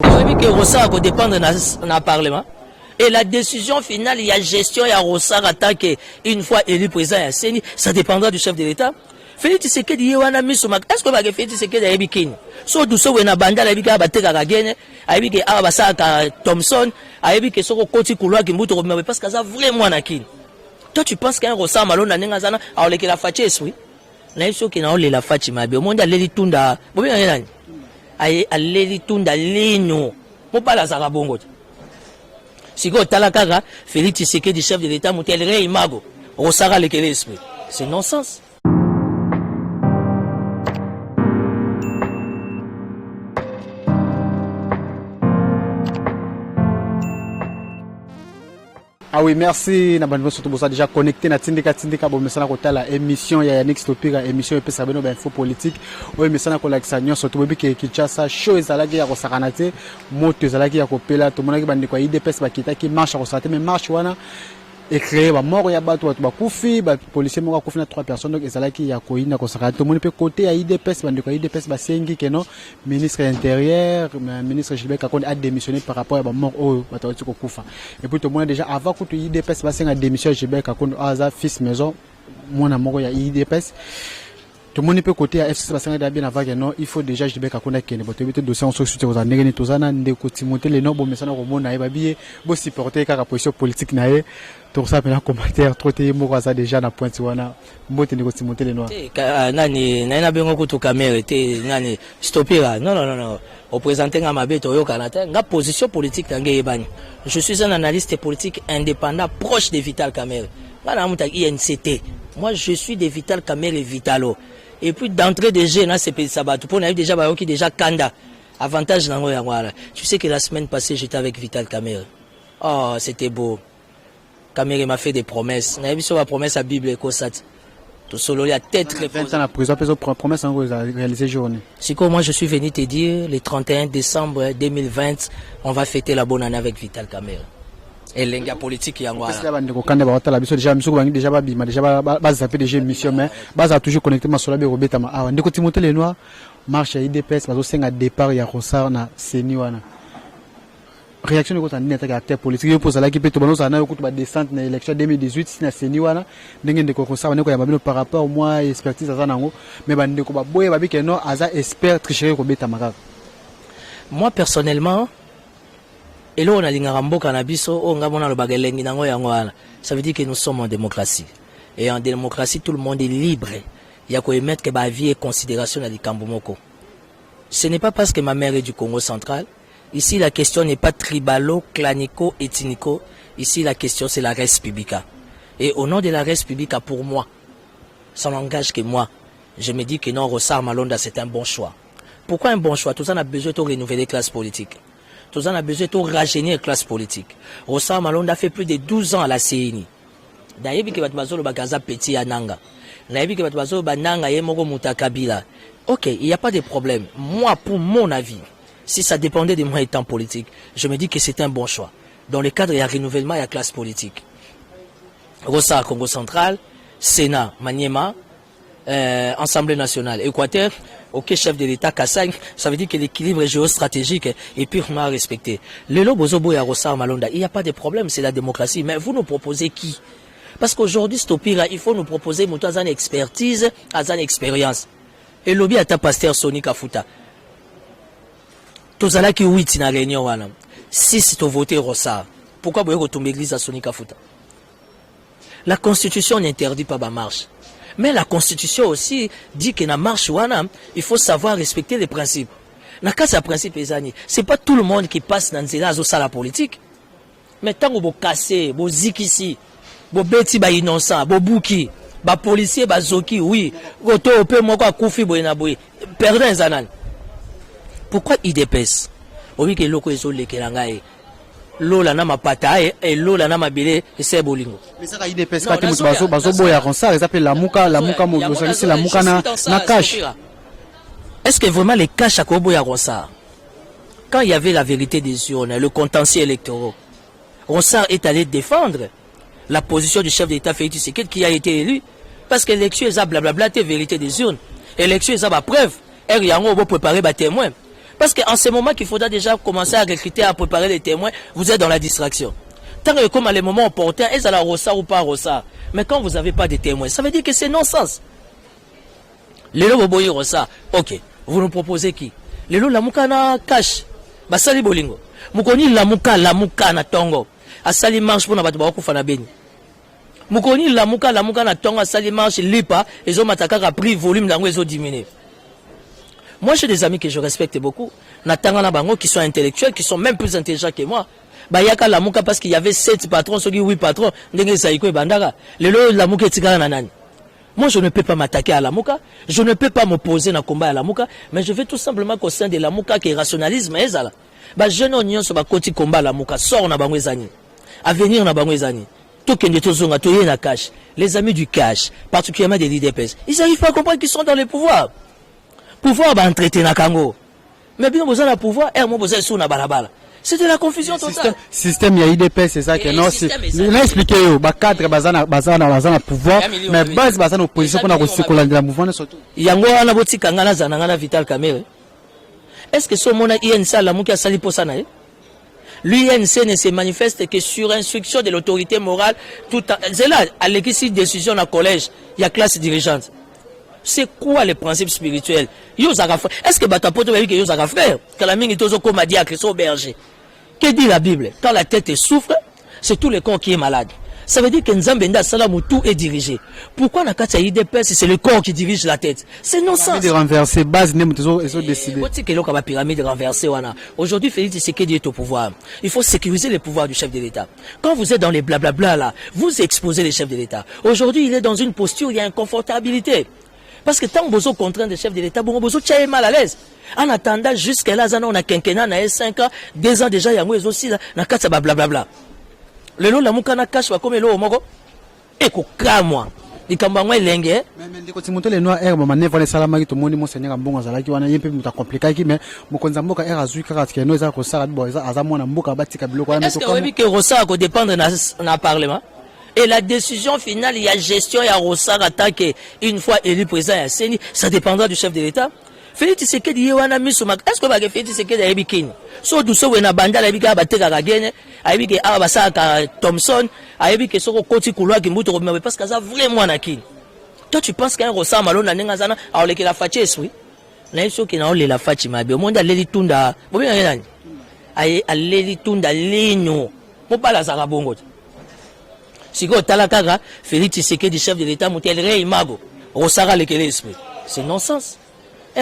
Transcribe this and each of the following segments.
Que Rossard va dépendre dans le Parlement. Et la décision finale, il y a gestion, il y a Rossard en tant qu'une fois élu président, ça dépendra du chef de l'État. Félix Tshisekedi yewana misuma est-ce que va Félix Tshisekedi a ebikini so duso we na banda la bika bateka kagene ayebike aba basaka Thompson ayebike soko koti kulwa kimbuto mais parce que ça vraiment na kini. Toi tu penses qu'un Rossard malona nenga zana awleke la fachi eswi na iso ki na ole la fachi mabe omonda leli tunda bobi nani aye aleli tunda lino mopala zaka bongo siko talakaka Félix Tshisekedi chef de l'État mutel rei mago Rossard lekele esprit c'est non-sens. Ah oui, merci. Nous sommes déjà connectés à Tindika bon mais ça na la émission ya Yannick Stopira émission et ça beno info politique. Oui, mais ça na kola exagnon surtout bibi ke Kinshasa show ezalaki ya kosakanate moto ezalaki ya kopela to monaki bandi kwa IDPS bakita ki marche ko sate mais marche wana et créer ba mort ya bato ba kufi ba policier moko kufi na 3 personnes donc ezalaki ya koina ko sakanate to moni pe côté ya IDPS bandi kwa IDPS ba sengi keno ministre intérieur ministre Gilbert Kakonde a démissionné par rapport à ba mort o bato ko kufa et puis to moni déjà avant que IDPS ba senga démission Gilbert Kakonde aza fils maison mona moko ya IDPS. Tout le monde peut côté à FCC parce que bien avant que non il faut déjà je vais kakona kene bote bete dossier on se soutient aux années tozana ndeko Timothée les noms bon mais ça na komona e babié bo supporter ka position politique na e tout ça maintenant commentaire trop te moko ça déjà na point wana mbote ndeko Timothée les noirs nani na bengo kutu caméra te nani stopira non au présenter nga mabeto yo kanata nga position politique tangue ebani je suis un analyste politique indépendant proche de Vital Kamerhe bana muta INCT moi je suis de Vital Kamerhe et Vitalo. Et puis d'entrée de jeu, c'est pays sabatou. Pour déjà qui déjà Kanda. Avantage dans le tu sais que la semaine passée, j'étais avec Vital Kamerhe. Oh, c'était beau. Kamerhe m'a fait des promesses. On a vu sur la promesse à Bible et Kosat. Tout solo, il y a tête très 20 ans après, promesse en réalisé journée. C'est comme moi, je suis venu te dire, le 31 décembre 2020, on va fêter la bonne année avec Vital Kamerhe. Et l'enga politique yango parce que bande ko kanda ba tala biso déjà miso bangi déjà ba bima déjà ba zapper déjà mission mais ba toujours connecté ma sola be robeta ma awa ndeko Timothée les noirs marche ya IDPS bazo senga départ ya Rossard na seni wana réaction de côté n'attaque acteur politique yo posa la ki peto banoza na yokutu ba descente na élection 2018 na seni wana ndenge ndeko Rossard ndeko ya babino par rapport moi expertise za nango mais bande ko ba boye ba bike no aza expert tricherie ko beta makaka. Moi personnellement et là, on a l'ingarambo cannabiso, on a le bagalengi nango yangoana. Ça veut dire que nous sommes en démocratie. Et en démocratie, tout le monde est libre. Il y a qu'à émettre que ma vie est considération à l'Ikambomoko. Ce n'est pas parce que ma mère est du Congo central. Ici, la question n'est pas tribalo, clanico, ethnico. Ici, la question, c'est la res publica. Et au nom de la res publica, pour moi, ça n'engage que moi. Je me dis que non, Rossard Malonda, c'est un bon choix. Pourquoi un bon choix? Tout ça, on a besoin de renouveler les classes politiques. Tout ça, on a besoin de rajeunir la classe politique. Rossard Malonda fait plus de 12 ans à la CENI. D'ailleurs, il y a des bagaza petit à Nanga. D'ailleurs, il y a des bananga et mogo mutakabila. Ok, il n'y a pas de problème. Moi, pour mon avis, si ça dépendait de moi étant politique, je me dis que c'est un bon choix. Dans le cadre, il y a renouvellement, il y a classe politique. Rossard Congo central, Sénat, Maniema, Assemblée nationale, Équateur, ok, chef de l'État, Kassai, ça veut dire que l'équilibre géostratégique et purement respecté. Le Lobozobo et Rossard Malonda, il n'y a pas de problème, c'est la démocratie. Mais vous nous proposez qui? Parce qu'aujourd'hui, Stopira, il faut nous proposer une expertise, une expérience. Et le lobby à ta pasteur Sony Kafuta. Tous ceux qui ont 8 dans la réunion, 6 ont voté Rossard. Pourquoi vous avez retombé l'église à Sony Kafuta? La Constitution n'interdit pas la marche. Mais la Constitution aussi dit que dans la marche, il faut savoir respecter les principes. Dans le cas de principe, ce n'est pas tout le monde qui passe dans la politique. Mais tant que vous cassez, vous zikisi, vous bêtis, vous innocent, vous bouki, vous policiers, vous zoki, oui, vous topez, vous koufi, vous enaboué, perdez un zanan. Pourquoi IDPS? Oui, que l'eau est zolé, que l'angaye. L'eau la nama pataye et l'eau la nama bile et c'est bolingo. Mais ça a IDPS quand tu bazo boya comme ça, ils appellent la muka c'est la muka na cash. Est-ce que vraiment les cash à Koboya Rossard? Quand il y avait la vérité des urnes, le contentieux électoral, Rossard est allé défendre la position du chef d'État Félix Tshisekedi qui a été élu parce que l'élection est blablabla, c'est vérité des urnes. L'élection est preuve. Et il y a préparer des témoins. Parce qu'en ce moment qu'il faudra déjà commencer à recruter, à préparer les témoins, vous êtes dans la distraction. Tant que comme à les moments opportuns, est-ce à la rossa ou pas rossa? Mais quand vous n'avez pas de témoins, ça veut dire que c'est non-sens. Lelo boboyi rossa, ok. Vous nous proposez qui? Lelo lamuka na cash. Basali bolingo. Mukoni lamuka na tongo. Asali marche pour na batu ba kufa na beni. Mukoni lamuka na tongo asali marche lipa, ils ont mataka ka prix volume lango ils ont diminué. Moi j'ai des amis que je respecte beaucoup, natanga na bango qui sont intellectuels, qui sont même plus intelligents que moi. Bayaka lamuka parce qu'il y avait 7 patrons, ceux qui 8 patrons, ndenge saiko e bandaka. Lelo lamuka etikala na nani? Moi, je ne peux pas m'attaquer à la Mouka, je ne peux pas m'opposer dans le combat à la Mouka, mais je veux tout simplement qu'au sein de la Mouka, qui est rationalisme, bah, je n'ai pas côté combat à la Mouka, sort na bangwezani, avenir na bangwezani, tout qui est zonga, tout na cash, les amis du cash, particulièrement des l'IDPS, ils n'arrivent pas à comprendre qu'ils sont dans le pouvoir. Pouvoir, bah, traiter na Kango. Mais bien, vous avez le pouvoir, et moi, vous avez sous na balabala. C'est de la confusion totale. Système, il y a IDP, c'est ça que non, c'est. Il a expliqué, bah, cadre, bazana pouvoir, mais base, bazana opposition pour la mouvement, surtout. Yango, on a boti kangana zanangana Vital Kamerhe. Est-ce que ce monde INC la mouki a sali pour ça, l'UNC ne se manifeste que sur instruction de l'autorité morale, tout c'est là, à l'équipe décision dans le collège, il y a classe dirigeante. C'est quoi les principes spirituels? Est-ce que Batapoto va dire que Yozaka frère? Que la mine est toujours comme a dit à Christo Berger. Que dit la Bible? Quand la tête souffre, c'est tout le corps qui est malade. Ça veut dire que Nzambenda Salamou tout est dirigé. Pourquoi na kata IDP si c'est le corps qui dirige la tête? C'est non-sens. Pyramide renversée, base nem ils ont décidé. Pyramide renversée aujourd'hui Félix Tshisekedi est au pouvoir. Il faut sécuriser les pouvoirs du chef de l'État. Quand vous êtes dans les blablabla là, vous exposez les chefs de l'État. Aujourd'hui, il est dans une posture, il y a inconfortabilité. Parce que tant que vous contraint des chefs de l'État, vous êtes mal à l'aise. En attendant, jusqu'à là, on a quinquennat, on a 5 ans, 2 ans déjà, il y a aussi, on a 4 blablabla. Le lot, la moukana cache, comme le lot, mogo, et qu'on crame, il y a un lengue. Mais quand tu montes les noirs, on a neuf salama, tout le monde, mon seigneur, bon, on a un peu compliqué, mais mon konzamboka est azui, car il y a nos arcs, ça, azamon, amboka, batika, bloc, est-ce que Rossa a dépendre dans le Parlement? Et la décision finale, il y a gestion, il y a Rossar attaqué une fois élu président à Seni, ça dépendra du chef de l'État. Félix Tshisekedi yewana misumak. Est-ce que va Félix Tshisekedi a ebikini? So du so wena banda la bika bateka kagene, ayebike abasa ka Thompson, ayebike soko koti kulwa kimbuto ko parce que ça vraiment nakini. Toi tu penses qu'un Rossar malona nenga zana a oleke la fachi esprit? Na iso ki na ole la fachi mabe. Monde aleli tunda. Bobi nani? Aye aleli tunda lino. Mo bala za bongo. Siko talakaka Félix Tshisekedi chef de l'État mutel rei mago Rossara lekele esprit. C'est non-sens.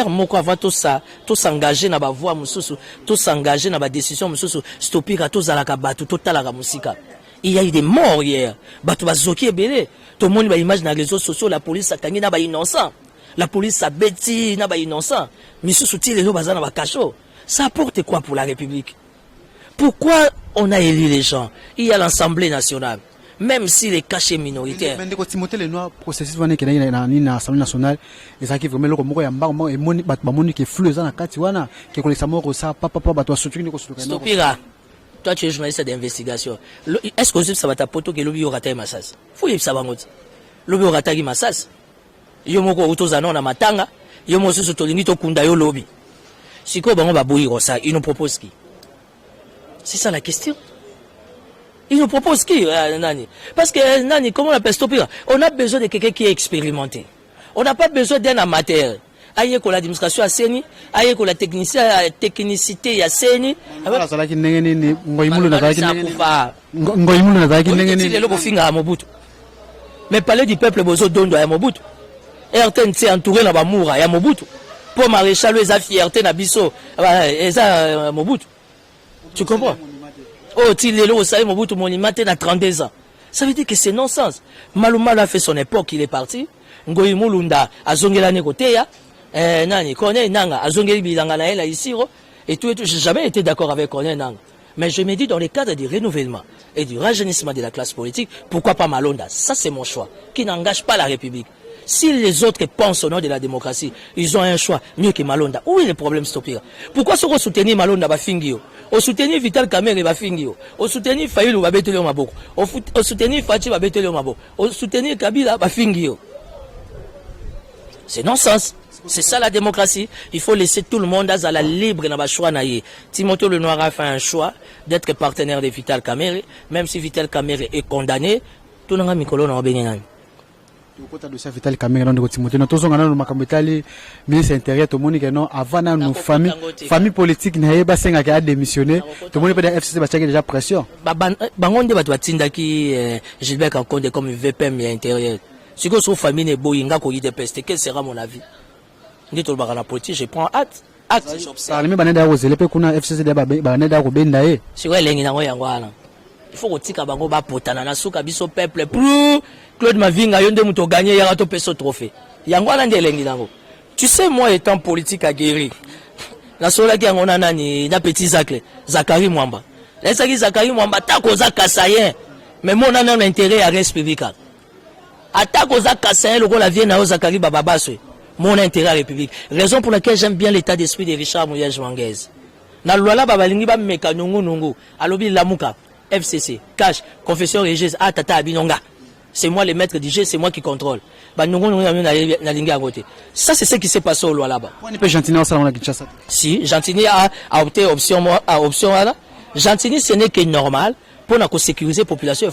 Moko avant tout ça, tout s'engager na ba voix mususu, tout s'engager na ba décision mususu, stopper à tout zalaka batu totalaka musika. Il y a eu des morts hier. Batu bazoki ebele. Tout le monde ba image na réseaux sociaux, la police a kangi na ba innocent. La police a bêti na ba innocent. Misusu ti lelo bazana ba cacho. Ça apporte quoi pour la République? Pourquoi on a élu les gens? Il y a l'Assemblée nationale. Même si les cachets minoritaires. Mais quand Timothée les noirs processus qui est dans l'Assemblée nationale, et ça qui vraiment le mot yamba et moni batmoni qui flou dans la katiwana qui collecte mort ça papa toi soutenir ko soutenir. Stopira. Toi tu es journaliste d'investigation. Est-ce que ça va tapoto que lobby aura taille massas? Faut y savoir ngoti. Lobby aura taille massas. Yo moko utozana na matanga, yo mo susu tolingi to kunda yo lobby. Siko bango ba boyi rosa, ils nous proposent qui? C'est ça la question. Il nous propose qui, Nani? Parce que, Nani, comment on appelle stopper? On a besoin de quelqu'un qui est expérimenté. On n'a pas besoin d'un amateur. Aïe, que l'administration a saigné, aïe, que la technicité a saigné. Mais parler du peuple, Bozo Dondo à Mobutu. RTN s'est entouré dans Bamoura, à Mobutu. Pour maréchal, les a fierté, Nabiso, et Mobutu. Tu comprends? Oh, Tilelo, ça y est, Mobutu Monimate n'a 32 ans. Ça veut dire que c'est non-sens. Malumala a fait son époque, il est parti. Ngoyi Mulunda a zongela nekoteya. Nani, Kone Nanga, a zongeli bilanga na ela ici. Et tout, j'ai jamais été d'accord avec Kone Nanga. Mais je me dis, dans le cadre du renouvellement et du rajeunissement de la classe politique, pourquoi pas Malonda? Ça, c'est mon choix, qui n'engage pas la République. Si les autres pensent au nom de la démocratie, ils ont un choix mieux que Malonda. Où est le problème stopper? Pourquoi se soutenir Malonda va fingio? Au soutenir Vital Kamerhe va fingio. Au soutenir Fayulu va betele maboko. Au soutenir Fachi va betele maboko. Au soutenir Kabila va fingio. C'est non-sens. C'est ça la démocratie. Il faut laisser tout le monde à la libre dans le choix. Timothée Lenoir a fait un choix d'être partenaire de Vital Kamerhe. Même si Vital Kamerhe est condamné, tout le monde a béni. Kota dossier Vital Kamerhe non Timothée non tozonga na makambo etali ministre intérieur to moni que non avant na nos famille politique na yeba senga ka démissionner to moni peut FCC ba déjà pression bangonde ba batinda ki Gilbert Kakonde comme VPM intérieur si que sur famille ne boyinga ko IDPS quel sera mon avis ndi to ba na politique je prends acte j'observe parmi banenda ko zele pe kuna FCC ba banenda ko benda ye si ko elengi na ngo yango ana il faut kotika bango ba potana na suka biso peuple plus Claude Mavinga yonde muto gagné yara to peso trophée yango ana ndelengi nango tu sais moi étant politique aguerri la sola ki ngona nani na petit Zakari Mwamba laissaki Zakari Mwamba tako za kasayen mais mon ana intérêt à res public atako za kasayen loko la vie na Zakari bababaswe mon intérêt à république raison pour laquelle j'aime bien l'état d'esprit de Richard Mouyej Manguez na lwala babalingi ba meka nungu alobi lamuka FCC cash confession religieuse tata abinonga. C'est moi le maître du jeu, c'est moi qui contrôle. Ça, c'est ce qui s'est passé au loi là-bas. Si, Gentini a opté option là. Gentini, ce n'est que normal pour la sécuriser la population.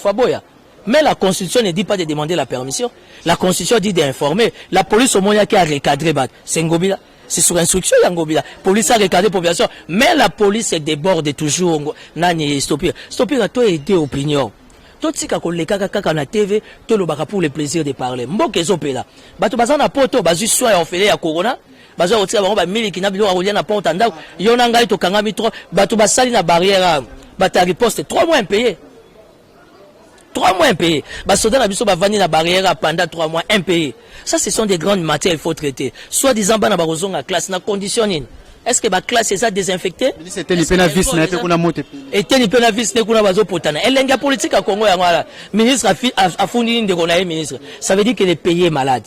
Mais la Constitution ne dit pas de demander la permission. La Constitution dit d'informer. La police au moins qui a recadré. C'est Ngobila. C'est sur instruction Ngobila. La police a recadré la population. Mais la police déborde toujours. Nani stopper. Stopper a tout aidé opinion. Tout ce qui a na TV, tout le baka pour le plaisir de parler. Mboke zopela. Bato bazana poto, bazu soin orphelin ya corona. Bazo otira bango ba miliki na bilo arolia na porte ndako. Yona ngai to kanga mitro, bato basali na barrière. Bata riposte 3 mois impayés. 3 mois impayés. Basoda na biso bavandi na barrière pendant 3 mois impayés. Ça ce sont des grandes matières il faut traiter. Soit disant bana barozonga classe na conditioning. Est-ce que la classe est désinfectée? C'était les pénavis, n'était qu'on a monté. Et les pénavis, n'est qu'on a bazo potana. Et l'enga politique à Congo, ministre a fourni une de ministre. Ça veut dire que le pays est malade.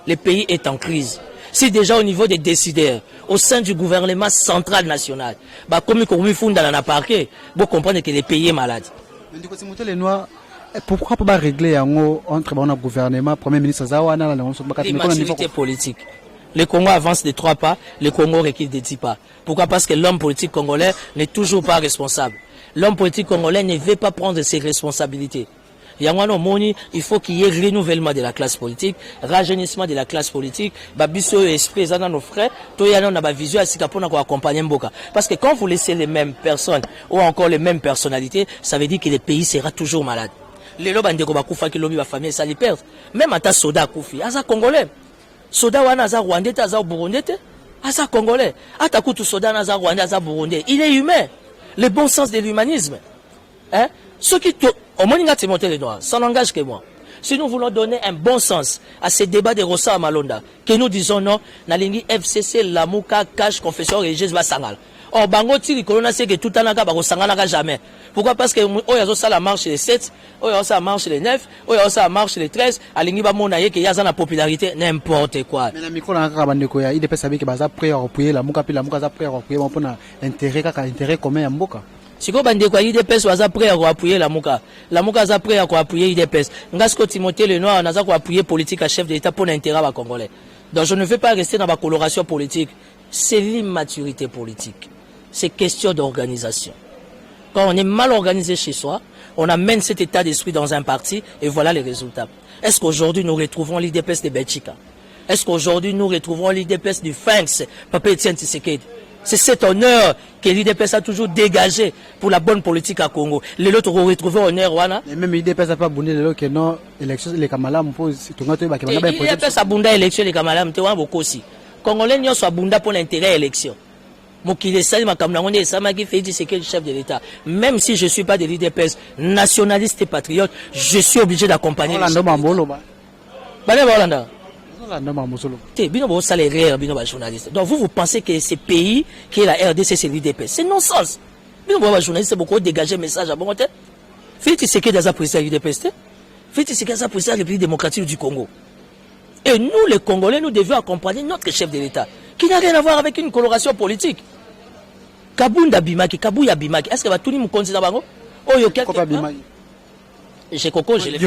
Le pays est en crise. Si déjà au niveau des décideurs, au sein du gouvernement central national, bah comme il faut dans la parquet, vous comprenez que le pays est malade. Pourquoi pas régler entre le gouvernement, premier ministre Zawana, la maturité politique. Le Congo avance de 3 pas, le Congo recule de 10 pas. Pourquoi? Parce que l'homme politique congolais n'est toujours pas responsable. L'homme politique congolais ne veut pas prendre ses responsabilités. Il faut qu'il y ait renouvellement de la classe politique, rajeunissement de la classe politique, babiso esprit dans nos frères, tout y a une vision à accompagner Mboka. Parce que quand vous laissez les mêmes personnes ou encore les mêmes personnalités, ça veut dire que le pays sera toujours malade. Les lobes de Koufa qui lobby la famille, ça les perd. Même à ta soda Koufi, à ça congolais. Soda wana aza rwandais aza burundais aza congolais atakutu soda aza rwandais aza burundais il est humain le bon sens de l'humanisme hein ceux qui au moninga Timothée Lenoir ça n'engage que moi si nous voulons donner un bon sens à ces débats de Rossa à Malonda que nous disons non nalingi FCC Lamuka cash confession religieuse va sangal or bango tiri corona c'est que tout anaka ba sangana jamais pourquoi? Parce que oyo ça la marche les 7 oyo ça marche les 9 oyo ça marche les 13 alingi ba mona ye que ya za na popularité n'importe quoi mais na micro na ka bandeko ya IDPS sabi que baza prêt à appuyer la muka za prêt à appuyer pour na intérêt kaka intérêt commun ya mboka siko bandeko ya IDPS baza prêt à appuyer la muka za prêt à appuyer IDPS ngasko Timothée Lenoir na za ko appuyer politique à chef de l'état pour l'intérêt ba congolais donc je ne veux pas rester dans ma coloration politique c'est l'immaturité politique. C'est question d'organisation. Quand on est mal organisé chez soi, on amène cet état d'esprit dans un parti et voilà les résultats. Est-ce qu'aujourd'hui nous retrouvons l'IDPS de Belchika? Est-ce qu'aujourd'hui nous retrouvons l'IDPS du FANX, Papa Etienne Tshisekedi? C'est cet honneur que l'IDPS a toujours dégagé pour la bonne politique à Congo. Les autres ont retrouvé honneur. Et même l'IDPS n'a pas bondi les que non, élection, les Kamalam posent. L'IDPS a bondi l'élection, les Kamalam, tu vois, beaucoup aussi. Congolais n'y a bondi pour l'intérêt de l'élection. Chef de l'État. Même si je ne suis pas de l'IDPS, nationaliste et patriote, je suis obligé d'accompagner les journalistes. Donc vous pensez que ce pays qui est la RDC, c'est l'IDPS. C'est non-sens. Les journalistes, c'est beaucoup dégager message à bon côté. Faites-il ce qui est dans la présidence de l'IDPS. Faites-il ce qui est dans la présidence de la République démocratique du Congo. Et nous, les Congolais, nous devons accompagner notre chef de l'État, qui n'a rien à voir avec une coloration politique. Kabunda Bimaki, Kabuya Bimaki, est-ce que va tout le monde considérer bango? Oh, yo, Bimaki. J'ai Coco, je l'ai fait.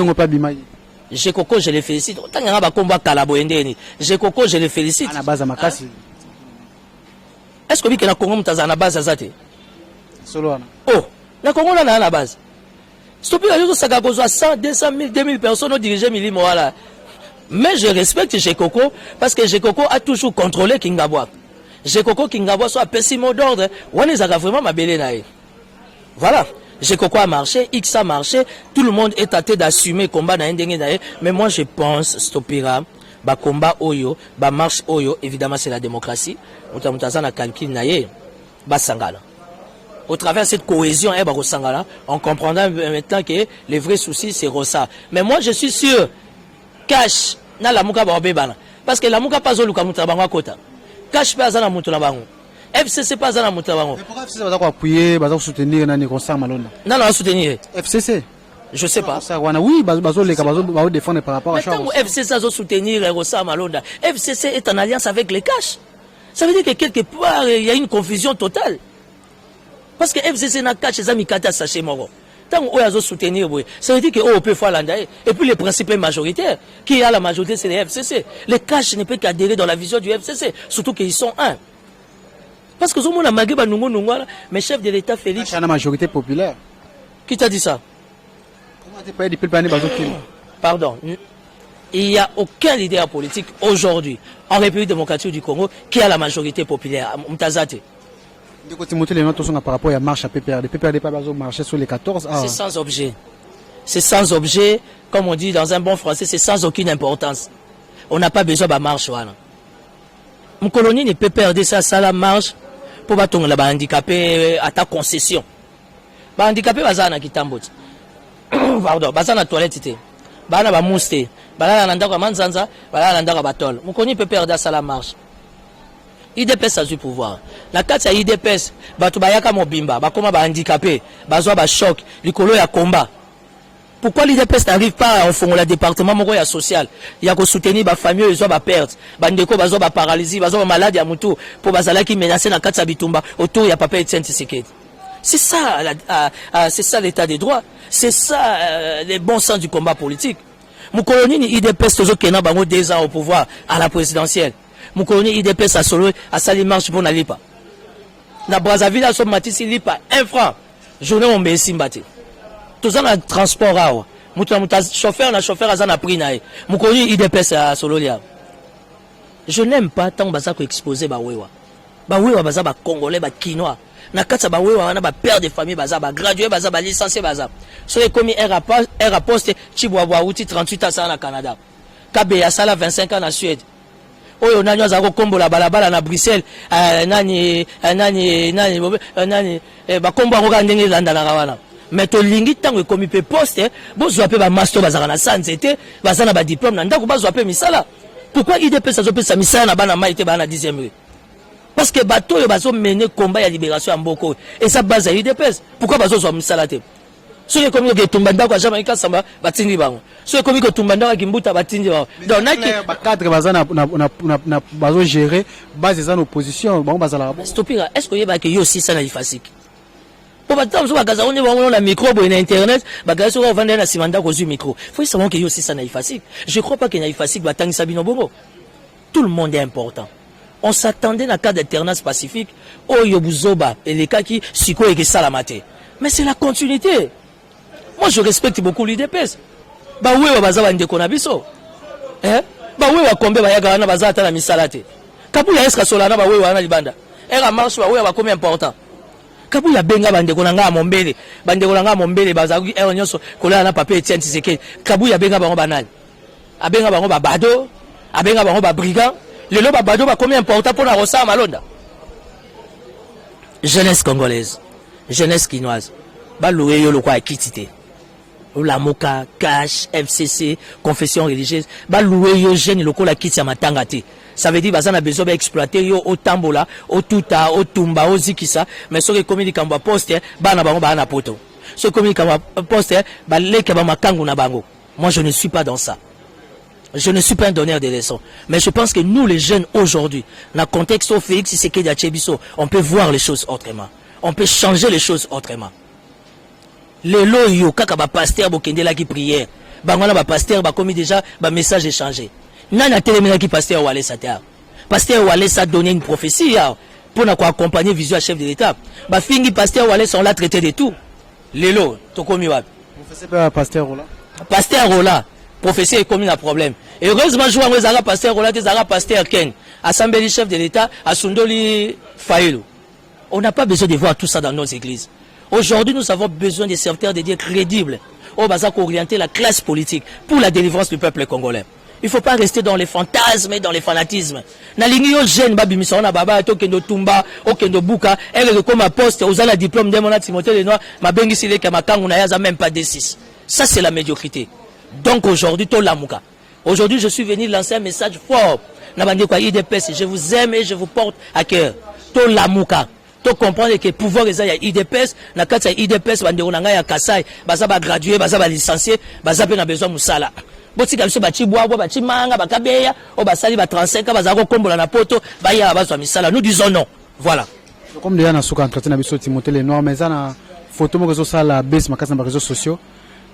Jekoko, je les félicite. Tant qu'il y a un combat Kalaboendeni, Jekoko, je les félicite. À la base, à Makasi. Est-ce que vous avez un Congo à la base à Zate? Solo. Oh, le Congo là à la base. Stopé, il y a 100, 200 000, 2000 personnes ont dirigé Milimo. Mais je respecte Jekoko parce que Jekoko a toujours contrôlé Kingabwa. Jekoko Kingabwa soit pessimo d'ordre. On les a vraiment ma belle. Voilà. Jekoko a marché, X a marché, tout le monde est tâté d'assumer le combat dans un. Mais moi je pense, Stopira, bah combat Oyo, bah marche Oyo, évidemment c'est la démocratie. On a calcul naïe, bah sangala. Au travers de cette cohésion, on comprendra maintenant que les vrais soucis c'est Rossa. Mais moi je suis sûr, cash, na la mouka bana. Parce que la mouka pas zolu kamutra bangwa kota. Cash pas zana mutula bango. FCC pas zana mutula bango. Mais pourquoi FCC va appuyer, va soutenir nani concert Malonda? Non, non, soutenir. FCC. Je sais pas. Oui, bazo défendre par rapport à ça. Mais FCC a soutenir Rossa Malonda. FCC est en alliance avec les cash. Ça veut dire que quelque part il y a une confusion totale. Parce que FCC n'a cash les amis kata sachet moro. Tant qu'on a soutenir, ça veut dire que on peut faire l'andaï. Et puis les principaux majoritaires, qui a la majorité, c'est les FCC. Les cash ne peuvent qu'adhérer dans la vision du FCC, surtout qu'ils sont un. Parce que tout le monde a magé mais chef de l'État Félix. C'est la majorité populaire. Qui t'a dit ça? Comment tu peux dire Pardon. Il n'y a aucun leader politique aujourd'hui en République démocratique du Congo qui a la majorité populaire. Mtazate. Par rapport à la marche à PPRD. PPRD pas marcher sur les 14. C'est sans objet. C'est sans objet. Comme on dit dans un bon français, c'est sans aucune importance. On n'a pas besoin de marche. Mon colonie ne peut perdre ça la marche pour battre les handicapés à ta concession. Les handicapés, ils sont kitambot. Pardon, ils sont dans la toilette. Ils sont dans la mousse. Ils sont dans la manzanza. Ils sont dans la batole. Mon colonie peut perdre ça la marche. IDPS a du pouvoir. La carte à IDPS, batu bayaka mobimba, bakoma ba handicapé, bazwa ba choc, likolo ya combat. Pourquoi l'IDPS n'arrive pas à fond le département moko social? Il y a que soutenir ba famille, ils ont ba perte, bandeko bazwa ba paralysie, bazwa ba maladie ya mutu pour bazala qui menacer na carte bitumba autour ya papa Etienne Tshisekedi. C'est ça c'est ça l'état des droits, c'est ça les bons sens du combat politique. Mon colonie IDPS toujours kena bango 2 ans au pouvoir à la présidentielle. Mon colonie IDPS a solo à sali marche pour n'aller pas. Na Brazzaville à son matisse il pas 1 franc. Journée on met simbati. Tout ça dans transport là. Muta chauffeur à zana prix nae. Mon colonie IDPS à solo lia. Je n'aime pas tant baza ko exposer ba wewa. Ba wewa baza ba congolais ba kinois. Na katsa ba wewa wana ba père de famille baza ba gradué baza ba licencié baza. So e commis R poste Chibwabwa outi 38 ans na Canada. Kabeya sala 25 ans en Suède. Oyo nani azako kombola balabala na Bruxelles nani bakombo ngo ndenge landa na wana mais to lingi tango komi pe poste bozwa pe ba master bazaka na sanzete bazana ba diplôme na ndako bazwa pe misala. Pourquoi IDPS azo pe sa misala na bana maite bana 10e rue? Parce que bato yo bazo mener combat ya libération en Mboko et ça base à IDPS. Pourquoi bazo zo misala te? So ye komi ke tumbanda kwa Jamaïque samba batindi bango. So ye komi ke tumbanda ki mbuta batindi bango. Donc na cadre bazana na bazo gérer base za opposition bango bazala. Stopira, est-ce que yeba ke yo aussi ça na ifasik? Pour battre so bakaza on est na micro bo na internet, bakaza so vendre na simanda ko zu micro. Faut savoir que yo aussi ça na ifasik. Je crois pas que na ifasik batangi sabino bongo. Tout le monde est important. On s'attendait na cadre d'alternance pacifique oyo buzoba et les cas qui siko et que salamate. Mais c'est la continuité. Moi je respecte beaucoup l'IDPS. Ba wewa bazaba ndeko na biso. Ba wewa kombe ba yaga na bazata na misalate. Kabuya eska solana ba wewa na libanda. Era marche ba wewa comme important. Kabuya benga bandeko na nga mombele. Bandeko na nga mombele bazaku era nyonso kola na papier Etienne Tshisekedi. Kabuya benga bango banal. Abenga bango ba bado, abenga bango ba brigand. Lelo ba bado ba comme important pour na Rossa Malonda. Jeunesse congolaise, jeunesse quinoise. Ba loué yo lokwa kitité. La Moka, Cash, FCC, confession religieuse, ba loué yo jeune loko la kiti ya matanga te. Ça veut dire bazana a besoin d'exploiter yo au tambola, au tuta, au tumba, au zikisa, mais ce que communique en bas poste, ba na bango ba na poto. Ce communique en bas poste, ba leke ba makangu na bango. Moi je ne suis pas dans ça. Je ne suis pas un donneur de leçons, mais je pense que nous les jeunes aujourd'hui, dans le contexte au Félix Tshisekedi à Tchebiso, on peut voir les choses autrement. On peut changer les choses autrement. Les loyaux, kaka ba pasteur bokende la qui prière. bangwana ba pasteur ba commis déjà ba message échangé nana télémina qui pasteur Wale Sater pasteur Wale a donné une prophétie pour accompagner vision à chef de l'état ba fingi pasteur Wale sont là traité de tout lelo to komi wapi professeur pas pasteur Rola pasteur Rola prophétie est commis un problème et heureusement je vois Zara pasteur Rola te Zara pasteur Ken assemblée chef de l'état à Sundoli Faïlou. On n'a pas besoin de voir tout ça dans nos églises. Aujourd'hui, nous avons besoin de serviteurs de Dieu crédibles. On va orienter la classe politique pour la délivrance du peuple congolais. Il ne faut pas rester dans les fantasmes et dans les fanatismes. Nalingi yo jeune babi misona baba to kendo tumba o kendo buka elle comme poste aux la diplôme de mon Timothée Lenoir ma bengi sile ka makangu na yaza même pas D6. Ça c'est la médiocrité. Donc aujourd'hui to lamuka. Aujourd'hui, je suis venu lancer un message fort. Nabandi kwa IDPS, je vous aime et je vous porte à cœur. To lamuka. Tu comprends que le pouvoir est à IDPS, na kati IDPS bandeko na ngai ya Kasai, baza ba gradué, baza ba licencié, baza pe na besoin musala. Botika biso ba chibwa, ba chimanga, ba kabeya, o basali ba 35 ans baza ko kombola na poto, ba ya bazo misala. Nous disons non. Voilà. Comme déjà na suka entretien na biso Timothée Lenoir, mais na photo mo ko sala base makasi na réseaux sociaux.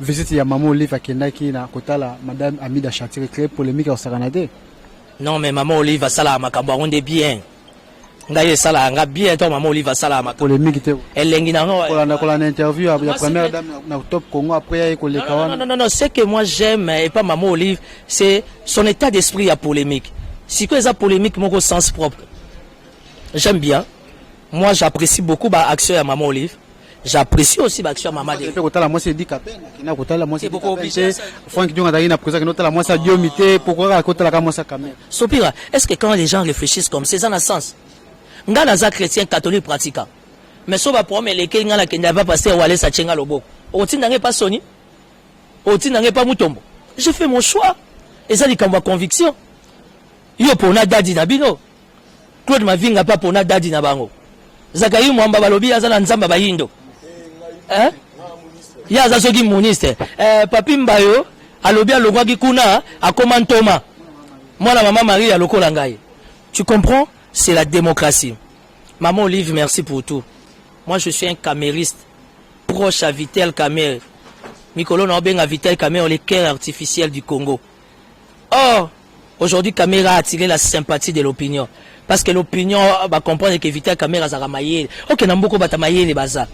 Visite ya Maman Olive akendaki na kotala madame Amida Chatiri créé polémique au Saranade. Non mais Maman Olive va sala makambo on est bien. Ngaye sala nga bien to Maman Olive sala ma polémique te elengi na ngo ko la interview ya première dame na top Congo après il ko le kawana non ce que moi j'aime et pas Maman Olive c'est son état d'esprit à polémique si que ça polémique mon sens propre j'aime bien moi j'apprécie beaucoup ba action à Maman Olive j'apprécie aussi ba action Maman de ko tala moi c'est dit kapena kina ko tala moi c'est beaucoup obligé Franck Dionga dali na présent que tala moi ça diomité pourquoi ko tala ka moi ça caméra Sopira est-ce que quand les gens réfléchissent comme ça a un sens nga naza chrétien catholique pratiquant mais so ba problème les kenga la kenda va passer Wale Sachenga lobo otinda nge pas soni otinda nge pas mutombo j'ai fait mon choix et ça dit comme conviction yo pona dadi na bino Claude Mavinga pas pona dadi na bango Zakayi Mwamba balobi azala nzamba ba yindo hein ya za soki ministre papi Mbayo alobi alongwaki kuna akoma ntoma mwana mama Maria lokola ngai tu comprends. C'est la démocratie. Maman Olive, merci pour tout. Moi, je suis un camériste proche à Vitel Camère. Mikolo Norbenga Vitel Camère, le cœur artificiel du Congo. Or, aujourd'hui, Camère a attiré la sympathie de l'opinion. Parce que l'opinion va comprendre que Vitel Camère a ramaillé. Ok, Namboko va tamailler les bazars.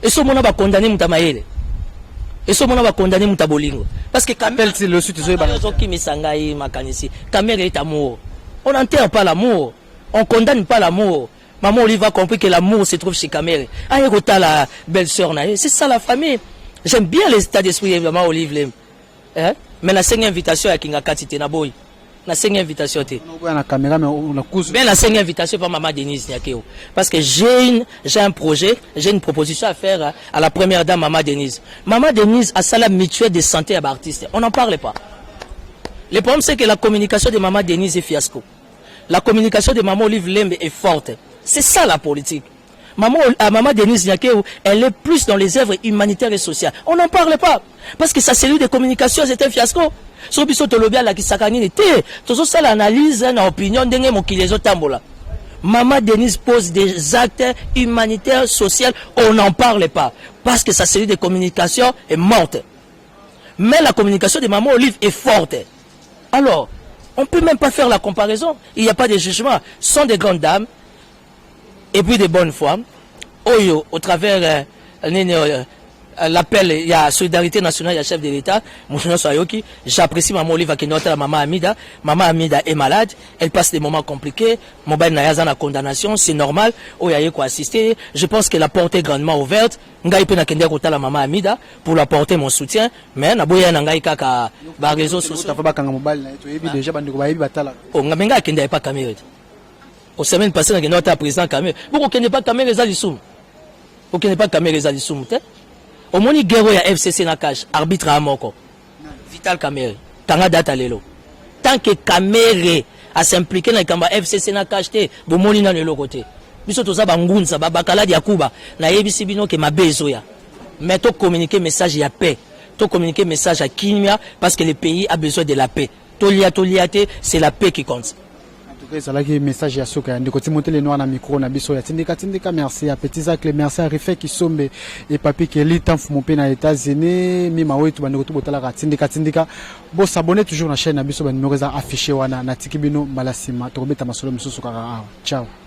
Et ce moment va condamner Moutamaïle. Et ce moment va condamner Moutabolingo. Parce que Camère, c'est le suite. Camère est amour. On n'enterre pas l'amour. On ne condamne pas l'amour. Maman Olive a compris que l'amour se trouve chez Camère. La belle-sœur, c'est ça la famille. J'aime bien l'état d'esprit de Maman Olive. Hein? Mais la cinquième invitation à Kinga Katite Naboy. La cinquième invitation. Mais la cinquième invitation par Maman Denise Nyakeo. Parce que j'ai un projet, j'ai une proposition à faire à la première dame Maman Denise. Maman Denise a ça la mutuelle de santé à l'artiste. On n'en parle pas. Le problème c'est que la communication de Maman Denise est fiasco. La communication de Maman Olive Lembe est forte. C'est ça la politique. Maman Denise Nyakeo, elle est plus dans les œuvres humanitaires et sociales. On n'en parle pas. Parce que sa série de communication, c'est un fiasco. L'analyse, l'opinion, Maman Denise pose des actes humanitaires, sociaux. On n'en parle pas. Parce que sa série de communication est morte. Mais la communication de Maman Olive est forte. Alors, on ne peut même pas faire la comparaison. Il n'y a pas de jugement. Ce sont des grandes dames et puis des bonnes femmes. Oyo, au travers l'appel, il y a Solidarité Nationale, il y a chef de l'État, j'apprécie Maman Olive qui est Maman Amida. Maman Amida est malade, elle passe des moments compliqués. Mobile Nayaza la condamnation, c'est normal. Oyo quoi assister. Je pense que la porte est grandement ouverte. Ngai pe na kende ko tala Maman Amida pour lui apporter mon soutien. Mais na boya na ngai kaka ba réseaux sociaux. Déjà bandeko ba yebi batala. Oh ngamenga kende pas caméra. Au semaine passée na kende ta président caméra. Pourquoi kende pas caméra za lisum? Pourquoi kende pas caméra za lisum te? Au moni guerre ya FCC na cash arbitre à moko Vital Camère tanga data lelo tant que Camère a s'impliquer na kamba FCC na cash te bo moni na lelo côté biso toza bangunza ba bakala dia kuba na yebisi bino ke mabezo ya mais to communiquer message ya paix to communiquer message à Kimia parce que le pays a besoin de la paix to liate c'est la paix qui compte. ezalaki message ya soka ya ndeko Timothée Noir na micro na biso ya tindika merci à Petit Zac merci à Rifé Kisombe et Papi Kelly Tanfumo pe na États-Unis mi mawetu bandeko to botala tindika bo s'abonner toujours na chaîne na biso ba numéro za affiché wana na tikibino malasima to beta masolo misusu kaka ciao.